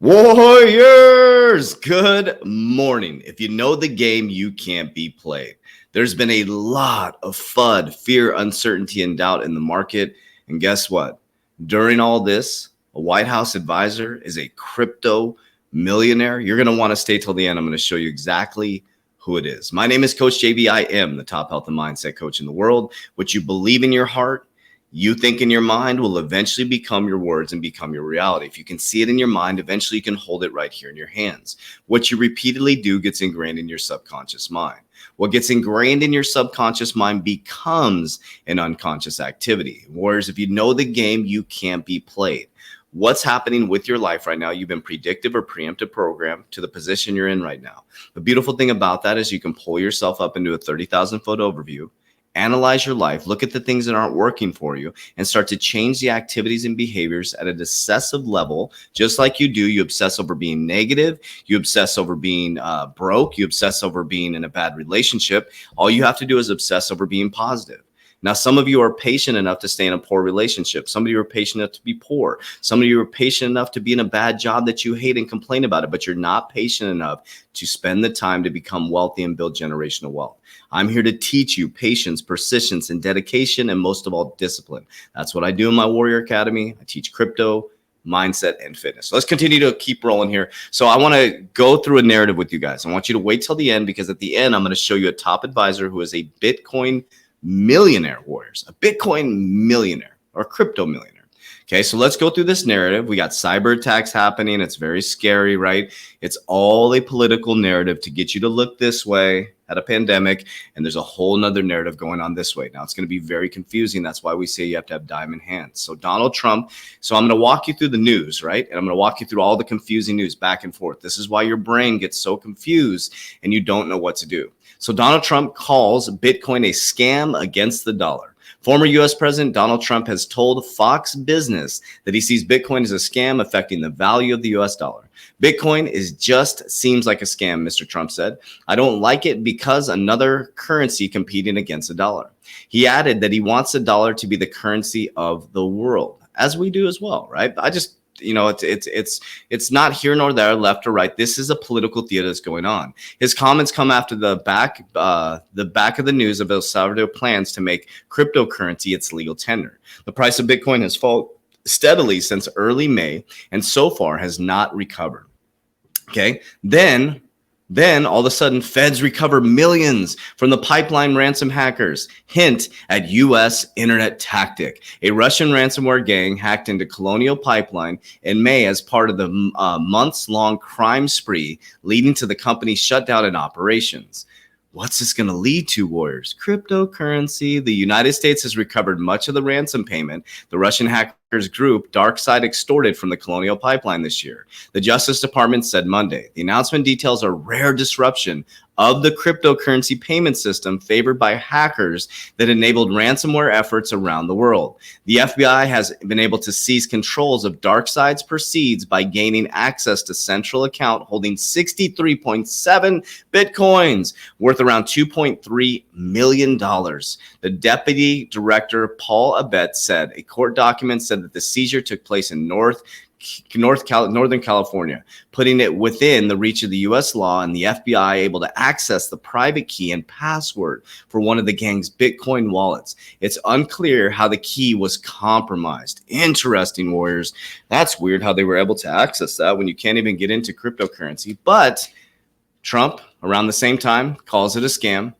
Warriors, good morning. If you know the game, you can't be played. There's been a lot of FUD, fear, uncertainty, and doubt in the market. And guess what? During all this, a White House advisor is a crypto millionaire. You're going to want to stay till the end. I'm going to show you exactly who it is. My name is Coach JB. I am the top health and mindset coach in the world. What you believe in your heart, you think in your mind, will eventually become your words and become your reality. If you can see it in your mind, eventually you can hold it right here in your hands. What you repeatedly do gets ingrained in your subconscious mind. What gets ingrained in your subconscious mind becomes an unconscious activity. Whereas if you know the game, you can't be played. What's happening with your life right now? You've been predictive or preemptive programmed to the position you're in right now. The beautiful thing about that is you can pull yourself up into a 30,000 foot overview, analyze your life, look at the things that aren't working for you, and start to change the activities and behaviors at an obsessive level, just like you do. You obsess over being negative. You obsess over being broke. You obsess over being in a bad relationship. All you have to do is obsess over being positive. Now, some of you are patient enough to stay in a poor relationship. Some of you are patient enough to be poor. Some of you are patient enough to be in a bad job that you hate and complain about it, but you're not patient enough to spend the time to become wealthy and build generational wealth. I'm here to teach you patience, persistence, and dedication, and most of all, discipline. That's what I do in my Warrior Academy. I teach crypto, mindset, and fitness. So let's continue to keep rolling here. So I want to go through a narrative with you guys. I want you to wait till the end, because at the end, I'm going to show you a top advisor who is a Bitcoin millionaire, warriors, a Bitcoin millionaire or crypto millionaire. Okay, so let's go through this narrative. We got cyber attacks happening. It's very scary, right? It's all a political narrative to get you to look this way at a pandemic, and there's a whole nother narrative going on this way. Now, it's going to be very confusing. That's why we say you have to have diamond hands. So Donald Trump, so I'm going to walk you through the news, right? And I'm going to walk you through all the confusing news back and forth. This is why your brain gets so confused and you don't know what to do. So Donald Trump calls Bitcoin a scam against the dollar. Former U.S. President Donald Trump has told Fox Business that he sees Bitcoin as a scam affecting the value of the U.S. dollar. Bitcoin just seems like a scam, Mr. Trump said. I don't like it because another currency competing against the dollar. He added that he wants the dollar to be the currency of the world, as we do as well, right? It's not here nor there, left or right. This is a political theater that's going on. His comments come after the back of the news of El Salvador plans to make cryptocurrency its legal tender. The price of Bitcoin has fallen steadily since early May and so far has not recovered. Okay, then all of a sudden, feds recover millions from the pipeline ransom hackers. Hint at U.S. internet tactic. A Russian ransomware gang hacked into Colonial Pipeline in May as part of the months-long crime spree, leading to the company's shutdown in operations. What's this going to lead to, warriors? Cryptocurrency. The United States has recovered much of the ransom payment the Russian hackers group DarkSide extorted from the Colonial Pipeline this year. The Justice Department said Monday. The announcement details a rare disruption of the cryptocurrency payment system favored by hackers that enabled ransomware efforts around the world. The FBI has been able to seize controls of DarkSide's proceeds by gaining access to central account holding 63.7 Bitcoins, worth around $2.3 million. The deputy director, Paul Abet, said a court document said that the seizure took place in Northern California, putting it within the reach of the U.S. law and the FBI able to access the private key and password for one of the gang's Bitcoin wallets. It's unclear how the key was compromised. Interesting, warriors. That's weird how they were able to access that when you can't even get into cryptocurrency. But Trump, around the same time, calls it a scam.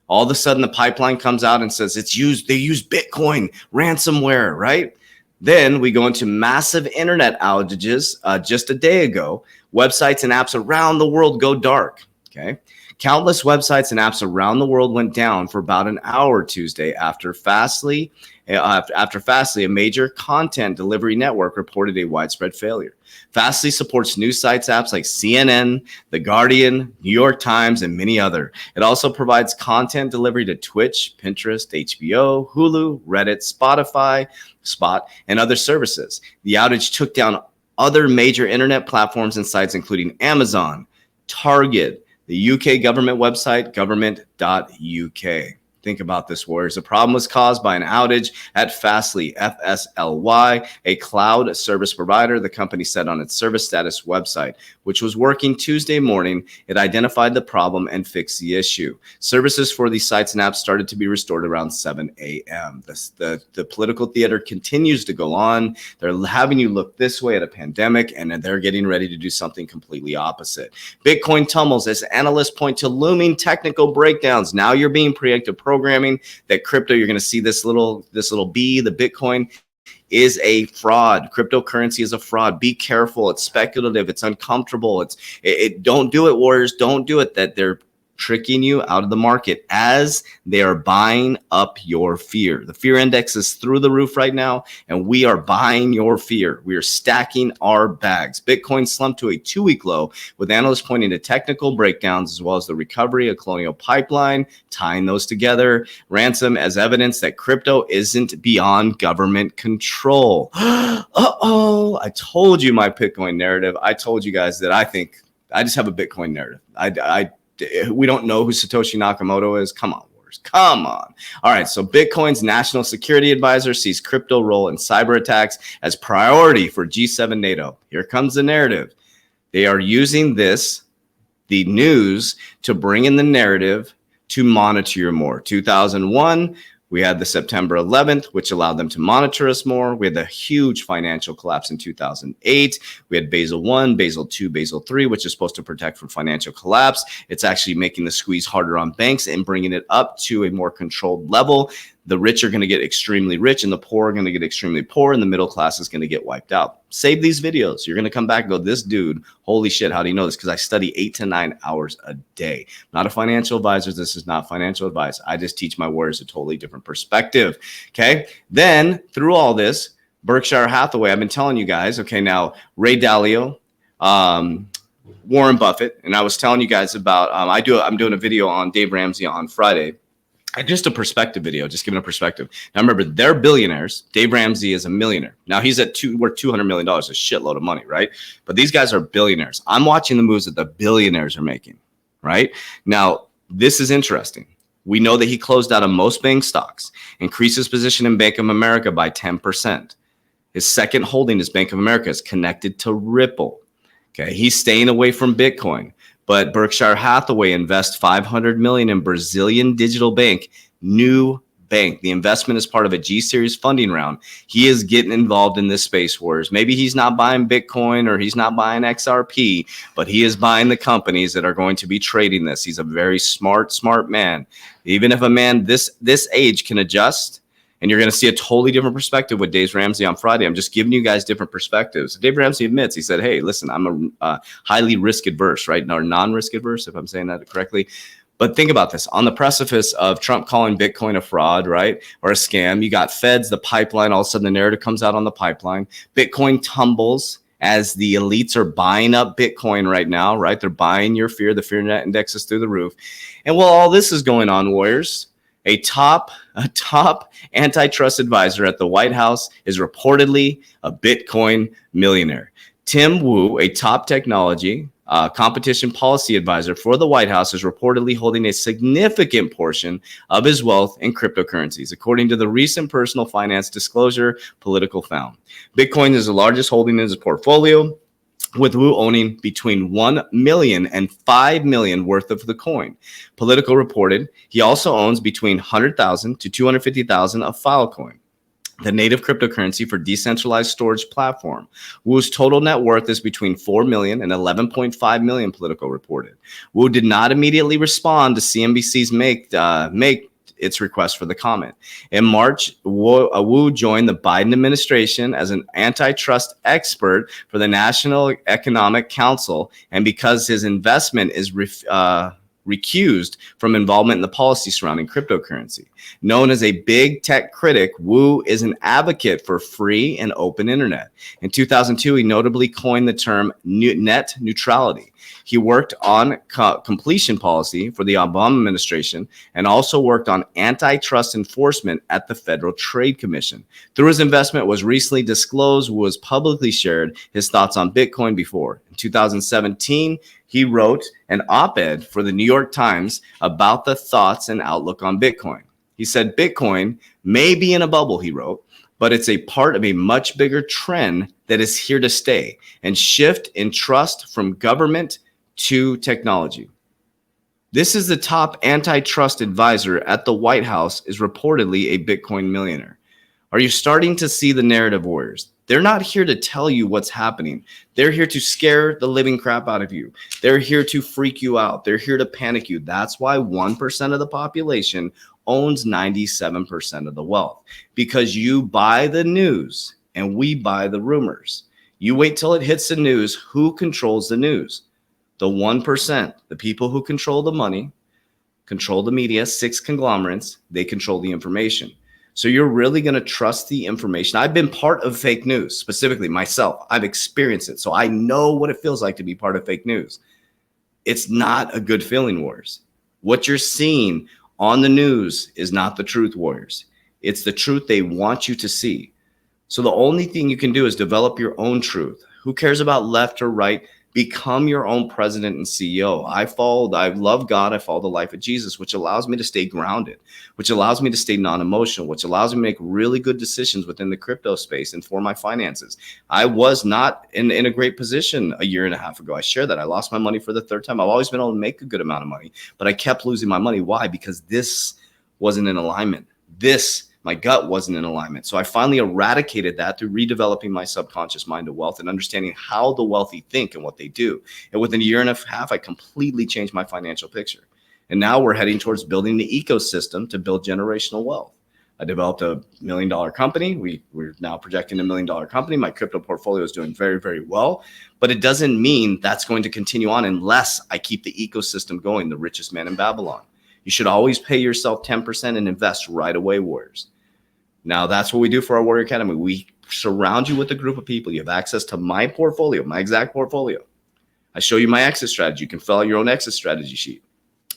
All of a sudden, the pipeline comes out and says they use Bitcoin ransomware, right? Then we go into massive internet outages. Just a day ago, websites and apps around the world go dark. Okay, countless websites and apps around the world went down for about an hour Tuesday after Fastly, a major content delivery network, reported a widespread failure. Fastly supports news sites, apps like CNN, The Guardian, New York Times, and many other. It also provides content delivery to Twitch, Pinterest, HBO, Hulu, Reddit, Spotify, Spot, and other services. The outage took down other major internet platforms and sites, including Amazon, Target, the UK government website, government.uk. Think about this, warriors. The problem was caused by an outage at Fastly, FSLY, a cloud service provider, the company said on its service status website, which was working Tuesday morning. It identified the problem and fixed the issue. Services for these sites and apps started to be restored around 7 a.m. The political theater continues to go on. They're having you look this way at a pandemic, and they're getting ready to do something completely opposite. Bitcoin tumbles as analysts point to looming technical breakdowns. Now you're being preemptive programming that crypto, you're going to see this little B, the Bitcoin, is a fraud. Cryptocurrency is a fraud. Be careful. It's speculative. It's uncomfortable. Don't do it, warriors. Don't do it. That they're tricking you out of the market as they are buying up your fear. The fear index is through the roof right now, and we are buying your fear. We are stacking our bags. Bitcoin slumped to a 2-week low, with analysts pointing to technical breakdowns as well as the recovery of Colonial Pipeline, tying those together. Ransom as evidence that crypto isn't beyond government control. Uh-oh, I told you my Bitcoin narrative. I told you guys that I think I just have a Bitcoin narrative. We don't know who Satoshi Nakamoto is. Come on, warriors. Come on. All right. So Bitcoin's national security advisor sees crypto role in cyber attacks as priority for G7 NATO. Here comes the narrative. They are using the news, to bring in the narrative to monitor you more. 2001, we had the September 11th, which allowed them to monitor us more. We had the huge financial collapse in 2008. We had Basel I, Basel II, Basel III, which is supposed to protect from financial collapse. It's actually making the squeeze harder on banks and bringing it up to a more controlled level. The rich are going to get extremely rich, and the poor are going to get extremely poor, and the middle class is going to get wiped out. Save these videos. You're going to come back and go, this dude, holy shit, how do you know this? Because I study 8 to 9 hours a day. Not a financial advisor. This is not financial advice. I just teach my warriors a totally different perspective. Okay. Then through all this, Berkshire Hathaway, I've been telling you guys, okay, now Ray Dalio, Warren Buffett, and I was telling you guys about, I'm doing a video on Dave Ramsey on Friday. Just a perspective video, just giving a perspective. Now remember, they're billionaires. Dave Ramsey is a millionaire. Now he's worth $200 million, a shitload of money, right? But these guys are billionaires. I'm watching the moves that the billionaires are making, right? Now, this is interesting. We know that he closed out of most bank stocks, increased his position in Bank of America by 10%. His second holding is Bank of America is connected to Ripple. Okay, he's staying away from Bitcoin. But Berkshire Hathaway invests $500 million in Brazilian digital bank, New Bank. The investment is part of a G-Series funding round. He is getting involved in this space wars. Maybe he's not buying Bitcoin or he's not buying XRP, but he is buying the companies that are going to be trading this. He's a very smart man. Even if a man this age can adjust, and you're going to see a totally different perspective with Dave Ramsey on Friday. I'm just giving you guys different perspectives. Dave Ramsey admits, he said, hey, listen, I'm a highly risk adverse, right? Or non-risk adverse, if I'm saying that correctly. But think about this. On the precipice of Trump calling Bitcoin a fraud, right, or a scam, you got feds, the pipeline, all of a sudden the narrative comes out on the pipeline. Bitcoin tumbles as the elites are buying up Bitcoin right now, right? They're buying your fear. The fear net index is through the roof. And while all this is going on, warriors, a top antitrust advisor at the White House is reportedly a Bitcoin millionaire. Tim Wu, a top technology competition policy advisor for the White House, is reportedly holding a significant portion of his wealth in cryptocurrencies, according to the recent personal finance disclosure Political found. Bitcoin is the largest holding in his portfolio, with Wu owning between 1 million and 5 million worth of the coin. Political reported he also owns between 100,000 to 250,000 of Filecoin, the native cryptocurrency for decentralized storage platform. Wu's total net worth is between 4 million and 11.5 million, Politico reported. Wu did not immediately respond to CNBC's make its request for the comment. In March, Wu joined the Biden administration as an antitrust expert for the National Economic Council, and because his investment is recused from involvement in the policy surrounding cryptocurrency. Known as a big tech critic, Wu is an advocate for free and open internet. In 2002, he notably coined the term net neutrality. He worked on completion policy for the Obama administration and also worked on antitrust enforcement at the Federal Trade Commission. Through his investment was recently disclosed, Wu has publicly shared his thoughts on Bitcoin before. In 2017, he wrote an op-ed for the New York Times about the thoughts and outlook on Bitcoin. He said, Bitcoin may be in a bubble, he wrote, but it's a part of a much bigger trend that is here to stay and shift in trust from government to technology. This is the top antitrust advisor at the White House, is reportedly a Bitcoin millionaire. Are you starting to see the narrative warriors? They're not here to tell you what's happening. They're here to scare the living crap out of you. They're here to freak you out. They're here to panic you. That's why 1% of the population owns 97% of the wealth, because you buy the news and we buy the rumors. You wait till it hits the news. Who controls the news? The 1%, the people who control the money, control the media, 6 conglomerates, they control the information. So you're really going to trust the information. I've been part of fake news, specifically myself. I've experienced it. So I know what it feels like to be part of fake news. It's not a good feeling, warriors. What you're seeing on the news is not the truth, warriors. It's the truth they want you to see. So the only thing you can do is develop your own truth. Who cares about left or right? Become your own president and CEO. I love God. I follow the life of Jesus, which allows me to stay grounded, which allows me to stay non-emotional, which allows me to make really good decisions within the crypto space and for my finances. I was not in a great position a year and a half ago. I share that. I lost my money for the 3rd time. I've always been able to make a good amount of money, but I kept losing my money. Why? Because this wasn't in alignment. My gut wasn't in alignment. So I finally eradicated that through redeveloping my subconscious mind to wealth and understanding how the wealthy think and what they do. And within a year and a half, I completely changed my financial picture. And now we're heading towards building the ecosystem to build generational wealth. I developed a $1 million company. We're now projecting $1 million company. My crypto portfolio is doing very, very well, but it doesn't mean that's going to continue on unless I keep the ecosystem going, the richest man in Babylon. You should always pay yourself 10% and invest right away, warriors. Now, that's what we do for our Warrior Academy. We surround you with a group of people. You have access to my portfolio, my exact portfolio. I show you my exit strategy. You can fill out your own exit strategy sheet.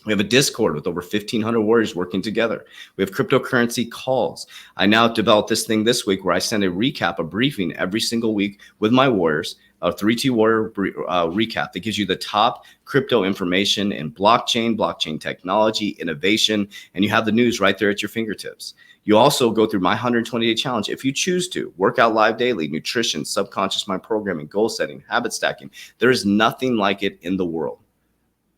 We have a Discord with over 1,500 warriors working together. We have cryptocurrency calls. I now developed this thing this week where I send a recap, a briefing every single week with my warriors, a 3T warrior recap that gives you the top crypto information in blockchain technology, innovation, and you have the news right there at your fingertips. You also go through my 120-day challenge if you choose to. Workout live daily, nutrition, subconscious mind programming, goal setting, habit stacking. There is nothing like it in the world.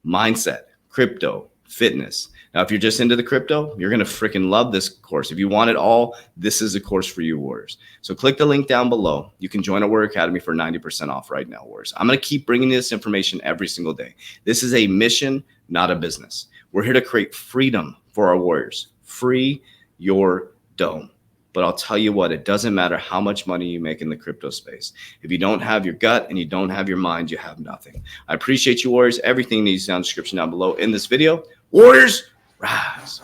Mindset, crypto, fitness. Now, if you're just into the crypto, you're going to freaking love this course. If you want it all, this is a course for you, warriors. So click the link down below. You can join our Warrior Academy for 90% off right now, warriors. I'm going to keep bringing this information every single day. This is a mission, not a business. We're here to create freedom for our warriors. Free your dome. But I'll tell you what, it doesn't matter how much money you make in the crypto space. If you don't have your gut and you don't have your mind, you have nothing. I appreciate you, warriors. Everything needs down in the description down below in this video. Warriors, rise.